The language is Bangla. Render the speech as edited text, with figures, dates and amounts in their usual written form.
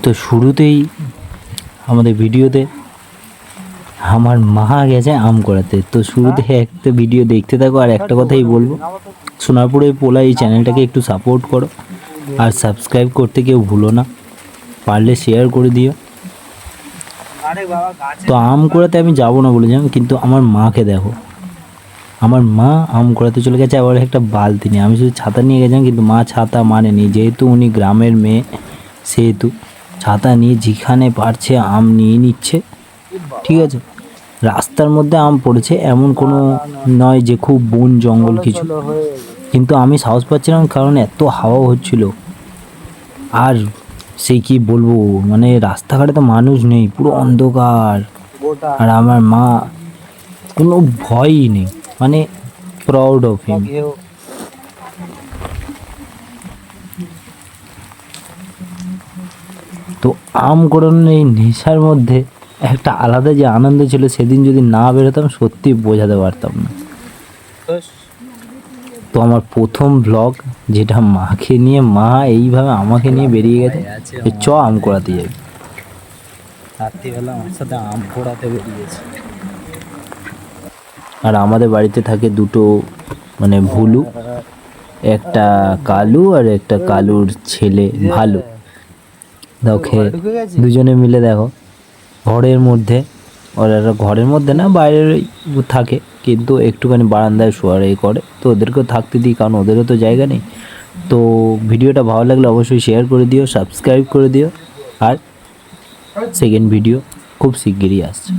তো শুরুতেই আমাদের ভিডিওতে আমার মা গেছে আম করাতে। তো শুরুতে একটা ভিডিও দেখতে থাকো, আর একটা কথাই বলবো, সোনারপুরে পোলা এই চ্যানেলটাকে একটু সাপোর্ট করো, আর সাবস্ক্রাইব করতে কেউ ভুলো না, পারলে শেয়ার করে দিও। তো আম কুড়াতে আমি যাবো না বলেছিলাম, কিন্তু আমার মাকে দেখো, আমার মা আম কুড়াতে চলে গেছে, আবার একটা বালতি নিয়ে। আমি শুধু ছাতা নিয়ে গেছিলাম, কিন্তু মা ছাতা মানেনি, যেহেতু উনি গ্রামের মেয়ে সেহেতু ছাতা নিয়ে যেখানে পারছে আম নিয়ে নিচ্ছে। ঠিক আছে, রাস্তার মধ্যে আম পড়েছে, এমন কোনো নয় যে খুব বন জঙ্গল কিছু, কিন্তু আমি সাহস পাচ্ছিলাম কারণ এত হাওয়া হচ্ছিল। আর সে কি বলবো, মানে রাস্তাঘাটে তো মানুষ নেই, পুরো অন্ধকার, আর আমার মা কোনো ভয়ই নেই, মানে প্রাউড অফ হিম। তো আম কুড়ানোর এই নেশার মধ্যে একটা আলাদা যে আনন্দ ছিল, সেদিন যদি না বেরোতাম সত্যি বোঝাতে পারতাম না। তো আমার প্রথম ব্লগ, যেটা মাকে নিয়ে, মা এইভাবে আমাকে নিয়ে বেরিয়ে গেছে যে চ আম কুড়াতে যাবি, রাত্রিবেলা আমার সাথে আম কুড়াতে বেরিয়েছে। আর আমাদের বাড়িতে থাকে দুটো মানে ভুলু, একটা কালু আর একটা কালুর ছেলে ভালু। দেখে দুজনে মিলে দেখো ঘরের মধ্যে, ওরা ঘরের মধ্যে না বাইরে থাকে, কিন্তু একটুখানি বারান্দায় শোয়ার এই করে, তো ওদেরকেও থাকতে দিই কারণ ওদেরও তো জায়গা নেই। তো ভিডিওটা ভালো লাগলে অবশ্যই শেয়ার করে দিও, সাবস্ক্রাইব করে দিও, আর সেকেন্ড ভিডিও খুব শিগগিরই আসছে।